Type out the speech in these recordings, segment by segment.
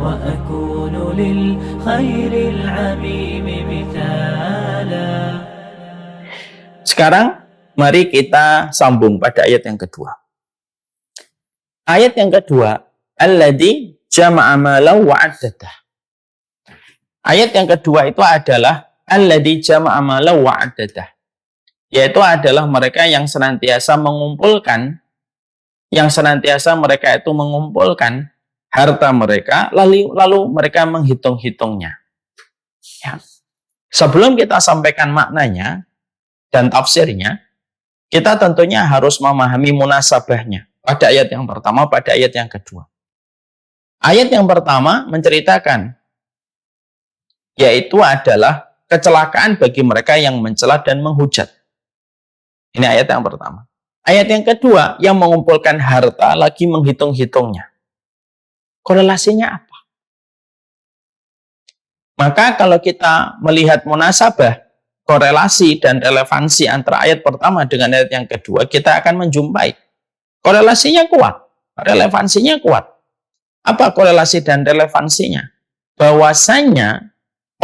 وأكون للخير العميم مثالا. Sekarang mari kita sambung pada ayat yang kedua. Ayat yang kedua, alladzi jama'a malan wa 'addadah. Ayat yang kedua itu adalah alladzi jama'a malan wa 'addadah. Yaitu adalah mereka yang senantiasa mengumpulkan, mereka itu mengumpulkan harta mereka, lalu mereka menghitung-hitungnya. Ya. Sebelum kita sampaikan maknanya dan tafsirnya, kita tentunya harus memahami munasabahnya pada ayat yang pertama, pada ayat yang kedua. Ayat yang pertama menceritakan, yaitu adalah kecelakaan bagi mereka yang mencela dan menghujat. Ini ayat yang pertama. Ayat yang kedua, yang mengumpulkan harta lagi menghitung-hitungnya. Korelasinya apa? Maka kalau kita melihat munasabah, korelasi dan relevansi antara ayat pertama dengan ayat yang kedua, kita akan menjumpai korelasinya kuat, relevansinya kuat. Apa korelasi dan relevansinya? Bahwasannya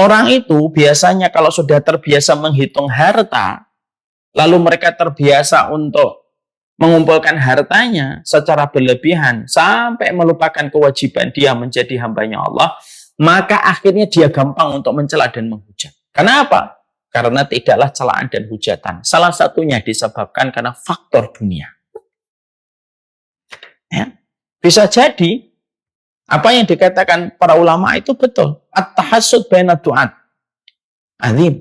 orang itu biasanya kalau sudah terbiasa menghitung harta, lalu mereka terbiasa untuk mengumpulkan hartanya secara berlebihan sampai melupakan kewajiban dia menjadi hambanya Allah, maka akhirnya dia gampang untuk mencela dan menghujat. Kenapa? Karena tidaklah celaan dan hujatan. Salah satunya disebabkan karena faktor dunia. Ya. Bisa jadi apa yang dikatakan para ulama itu betul. At-tahassud baina du'at. Azim.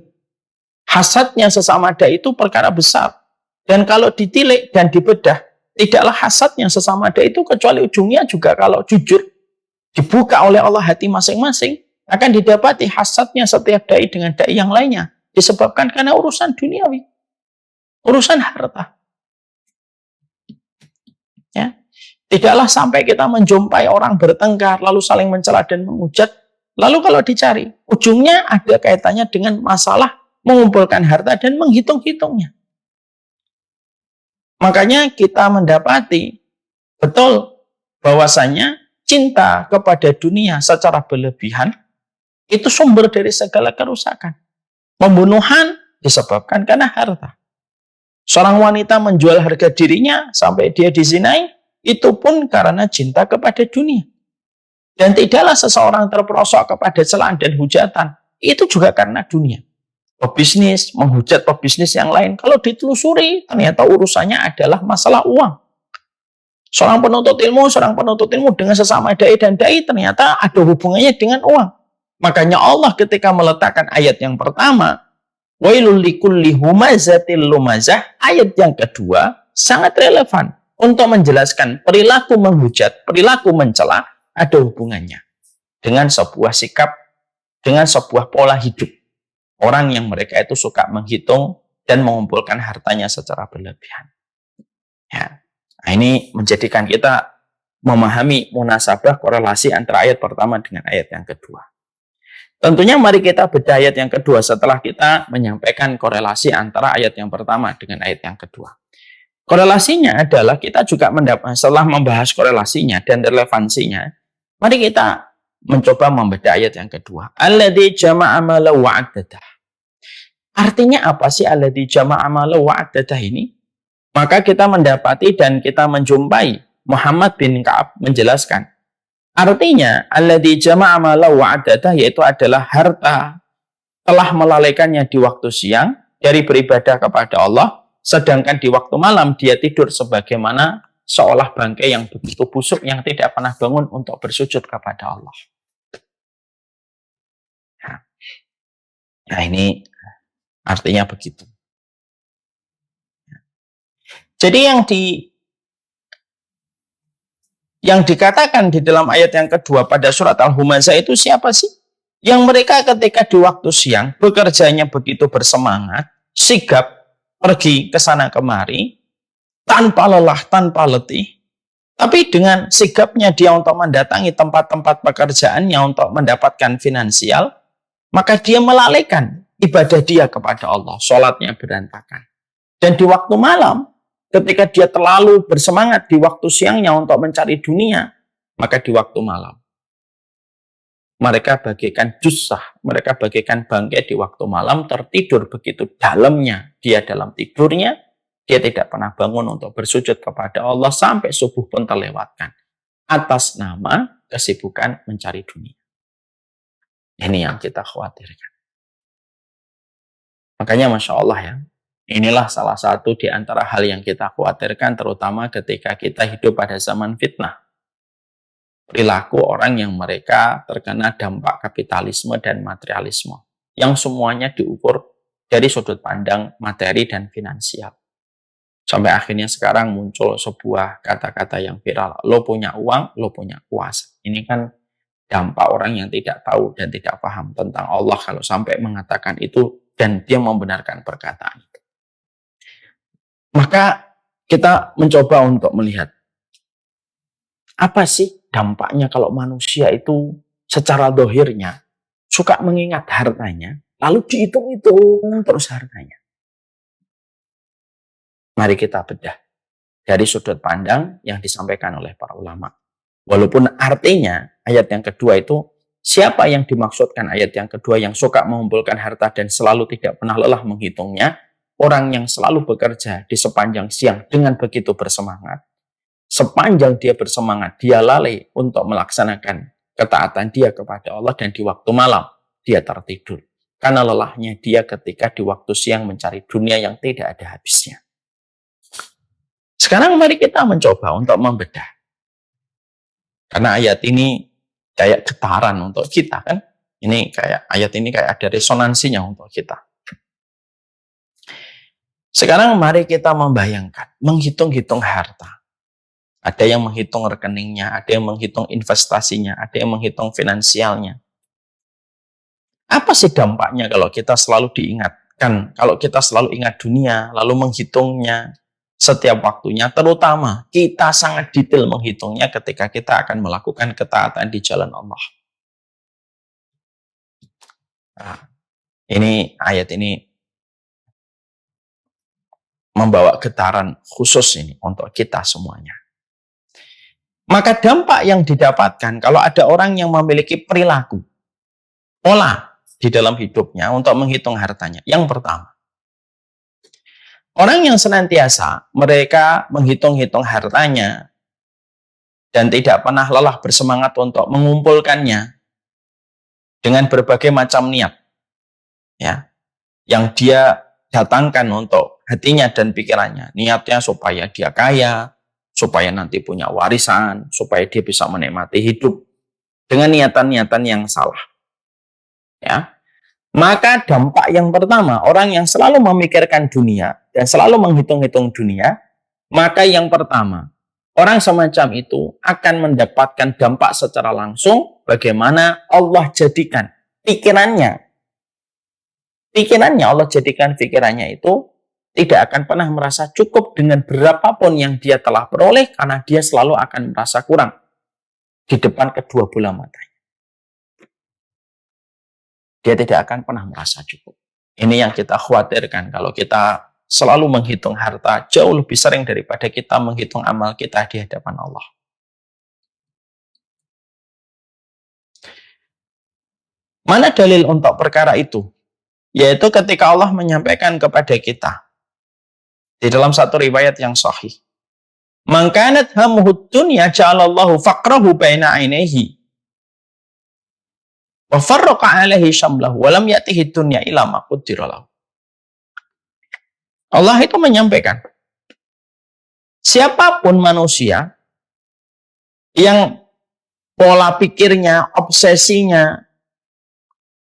Hasadnya sesama dai itu perkara besar. Dan kalau ditilik dan dibedah, tidaklah hasadnya sesama dai itu kecuali ujungnya juga kalau jujur dibuka oleh Allah hati masing-masing, akan didapati hasadnya setiap dai dengan dai yang lainnya disebabkan karena urusan duniawi, urusan harta. Ya. Tidaklah sampai kita menjumpai orang bertengkar lalu saling mencela dan menghujat, lalu kalau dicari ujungnya ada kaitannya dengan masalah mengumpulkan harta dan menghitung-hitungnya. Makanya kita mendapati betul bahwasanya cinta kepada dunia secara berlebihan itu sumber dari segala kerusakan. Pembunuhan disebabkan karena harta. Seorang wanita menjual harga dirinya sampai dia dizinai, itu pun karena cinta kepada dunia. Dan tidaklah seseorang terperosok kepada celaan dan hujatan, itu juga karena dunia. Pebisnis, menghujat pebisnis yang lain. Kalau ditelusuri, ternyata urusannya adalah masalah uang. Seorang penuntut ilmu dengan sesama dai dan dai ternyata ada hubungannya dengan uang. Makanya Allah ketika meletakkan ayat yang pertama, wailul likulli humazatil lumazah, ayat yang kedua sangat relevan untuk menjelaskan perilaku menghujat, perilaku mencela ada hubungannya dengan sebuah sikap, dengan sebuah pola hidup. Orang yang mereka itu suka menghitung dan mengumpulkan hartanya secara berlebihan. Ya. Nah, ini menjadikan kita memahami munasabah korelasi antara ayat pertama dengan ayat yang kedua. Tentunya mari kita bedah ayat yang kedua setelah kita menyampaikan korelasi antara ayat yang pertama dengan ayat yang kedua. Korelasinya adalah kita juga setelah membahas korelasinya dan relevansinya, mari kita mencoba membedah ayat yang kedua. Alladzi jama'a malan wa 'addadah. Artinya apa sih alladzi jama'a malan wa 'addadah ini? Maka kita mendapati dan kita menjumpai Muhammad bin Ka'ab menjelaskan. Artinya alladzi jama'a malan wa 'addadah yaitu adalah harta telah melalaikannya di waktu siang dari beribadah kepada Allah, sedangkan di waktu malam dia tidur sebagaimana seolah bangkai yang begitu busuk yang tidak pernah bangun untuk bersujud kepada Allah. Nah ini artinya begitu. Jadi yang dikatakan di dalam ayat yang kedua pada surat Al-Humazah itu siapa sih? Yang mereka ketika di waktu siang bekerjanya begitu bersemangat, sigap pergi ke sana kemari, tanpa lelah, tanpa letih, tapi dengan sigapnya dia untuk mendatangi tempat-tempat pekerjaannya untuk mendapatkan finansial, maka dia melalaikan ibadah dia kepada Allah, sholatnya berantakan. Dan di waktu malam, ketika dia terlalu bersemangat di waktu siangnya untuk mencari dunia, maka di waktu malam mereka bagaikan jusah, mereka bagaikan bangkai di waktu malam, tertidur begitu dalamnya dia dalam tidurnya, dia tidak pernah bangun untuk bersujud kepada Allah sampai subuh pun terlewatkan. Atas nama kesibukan mencari dunia. Ini yang kita khawatirkan. Makanya Masya Allah ya, inilah salah satu di antara hal yang kita khawatirkan, terutama ketika kita hidup pada zaman fitnah. Perilaku orang yang mereka terkena dampak kapitalisme dan materialisme, yang semuanya diukur dari sudut pandang materi dan finansial. Sampai akhirnya sekarang muncul sebuah kata-kata yang viral, lo punya uang, lo punya kuasa. Ini kan dampak orang yang tidak tahu dan tidak paham tentang Allah kalau sampai mengatakan itu dan dia membenarkan perkataan itu. Maka kita mencoba untuk melihat apa sih dampaknya kalau manusia itu secara dohirnya suka mengingat hartanya, lalu dihitung-hitung terus hartanya. Mari kita bedah dari sudut pandang yang disampaikan oleh para ulama. Walaupun artinya ayat yang kedua itu, siapa yang dimaksudkan ayat yang kedua yang suka mengumpulkan harta dan selalu tidak pernah lelah menghitungnya, orang yang selalu bekerja di sepanjang siang dengan begitu bersemangat. Sepanjang dia bersemangat, dia lalai untuk melaksanakan ketaatan dia kepada Allah dan di waktu malam dia tertidur. Karena lelahnya dia ketika di waktu siang mencari dunia yang tidak ada habisnya. Sekarang mari kita mencoba untuk membedah. Karena ayat ini kayak getaran untuk kita kan. Ayat ini kayak ada resonansinya untuk kita. Sekarang mari kita membayangkan, menghitung-hitung harta. Ada yang menghitung rekeningnya, ada yang menghitung investasinya, ada yang menghitung finansialnya. Apa sih dampaknya kalau kita selalu diingatkan, kalau kita selalu ingat dunia, lalu menghitungnya setiap waktunya, terutama kita sangat detail menghitungnya ketika kita akan melakukan ketaatan di jalan Allah. Nah, ini ayat ini membawa getaran khusus ini untuk kita semuanya. Maka dampak yang didapatkan kalau ada orang yang memiliki perilaku, pola di dalam hidupnya untuk menghitung hartanya. Yang pertama, orang yang senantiasa mereka menghitung-hitung hartanya dan tidak pernah lelah bersemangat untuk mengumpulkannya dengan berbagai macam niat, ya, yang dia datangkan untuk hatinya dan pikirannya. Niatnya supaya dia kaya, supaya nanti punya warisan, supaya dia bisa menikmati hidup dengan niatan-niatan yang salah. Ya. Maka dampak yang pertama, orang yang selalu memikirkan dunia dan selalu menghitung-hitung dunia, maka yang pertama, orang semacam itu akan mendapatkan dampak secara langsung bagaimana Allah jadikan pikirannya Allah jadikan pikirannya itu tidak akan pernah merasa cukup dengan berapapun yang dia telah peroleh karena dia selalu akan merasa kurang di depan kedua bola matanya. Dia tidak akan pernah merasa cukup. Ini yang kita khawatirkan kalau kita selalu menghitung harta jauh lebih sering daripada kita menghitung amal kita di hadapan Allah. Mana dalil untuk perkara itu? Yaitu ketika Allah menyampaikan kepada kita di dalam satu riwayat yang sahih. Man kanat hammuhud dunya ja'alallahu faqrahu baina ainihi wa farraqa alaihi syamlahu wa lam ya'tihi dunya illa ma qaddara lahu. Allah itu menyampaikan, siapapun manusia yang pola pikirnya, obsesinya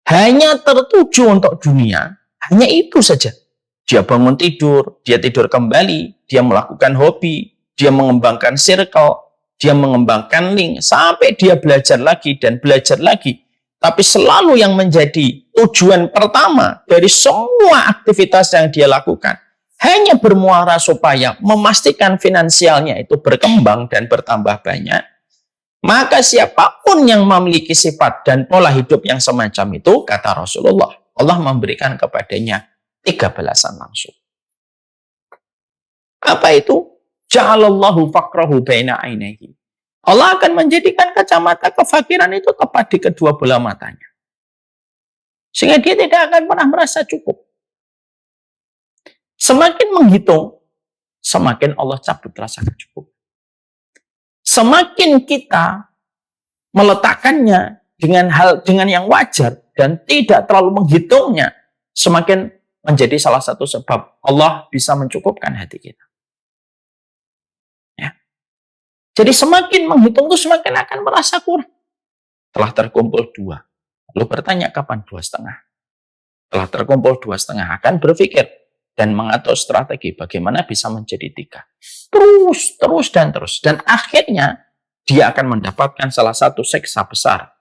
hanya tertuju untuk dunia, hanya itu saja. Dia bangun tidur, dia tidur kembali, dia melakukan hobi, dia mengembangkan circle, dia mengembangkan link, sampai dia belajar lagi dan belajar lagi. Tapi selalu yang menjadi tujuan pertama dari semua aktivitas yang dia lakukan, hanya bermuara supaya memastikan finansialnya itu berkembang dan bertambah banyak. Maka siapapun yang memiliki sifat dan pola hidup yang semacam itu, kata Rasulullah, Allah memberikan kepadanya 3 balasan langsung. Apa itu? Ja'alallahu faqrahu baina ainihi. Allah akan menjadikan kacamata kefakiran itu tepat di kedua belah matanya. Sehingga dia tidak akan pernah merasa cukup. Semakin menghitung, semakin Allah cabut rasa cukup. Semakin kita meletakkannya dengan yang wajar dan tidak terlalu menghitungnya, semakin menjadi salah satu sebab Allah bisa mencukupkan hati kita. Ya. Jadi semakin menghitung itu semakin akan merasa kurang. Telah terkumpul 2. Lalu bertanya kapan 2,5? Telah terkumpul 2,5 akan berpikir dan mengatur strategi bagaimana bisa menjadi 3. Terus dan terus. Dan akhirnya dia akan mendapatkan salah satu siksa besar.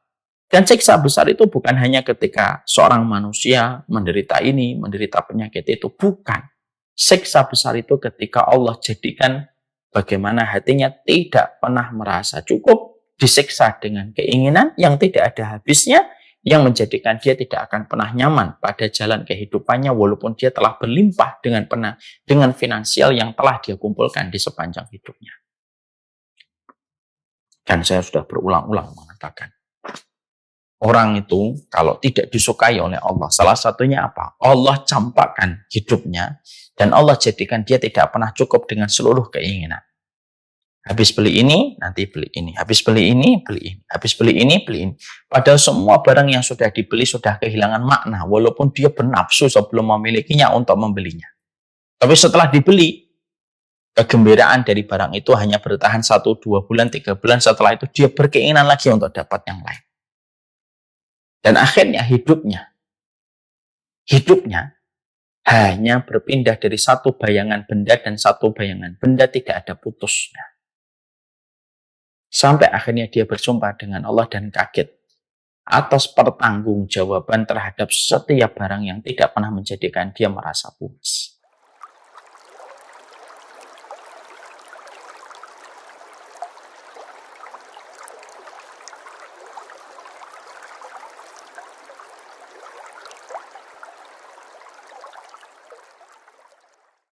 Dan siksa besar itu bukan hanya ketika seorang manusia menderita ini, menderita penyakit itu. Bukan. Siksa besar itu ketika Allah jadikan bagaimana hatinya tidak pernah merasa cukup, disiksa dengan keinginan yang tidak ada habisnya, yang menjadikan dia tidak akan pernah nyaman pada jalan kehidupannya walaupun dia telah berlimpah dengan finansial yang telah dia kumpulkan di sepanjang hidupnya. Dan saya sudah berulang-ulang mengatakan, orang itu kalau tidak disukai oleh Allah, salah satunya apa? Allah campakkan hidupnya dan Allah jadikan dia tidak pernah cukup dengan seluruh keinginan. Habis beli ini, nanti beli ini. Habis beli ini, beli ini. Habis beli ini, beli ini. Padahal semua barang yang sudah dibeli sudah kehilangan makna. Walaupun dia bernafsu sebelum memilikinya untuk membelinya. Tapi setelah dibeli, kegembiraan dari barang itu hanya bertahan 1, 2 bulan, 3 bulan. Setelah itu dia berkeinginan lagi untuk dapat yang lain. Dan akhirnya hidupnya hanya berpindah dari satu bayangan benda dan satu bayangan benda, tidak ada putusnya. Sampai akhirnya dia bersumpah dengan Allah dan kaget atas pertanggungjawaban terhadap setiap barang yang tidak pernah menjadikan dia merasa puas.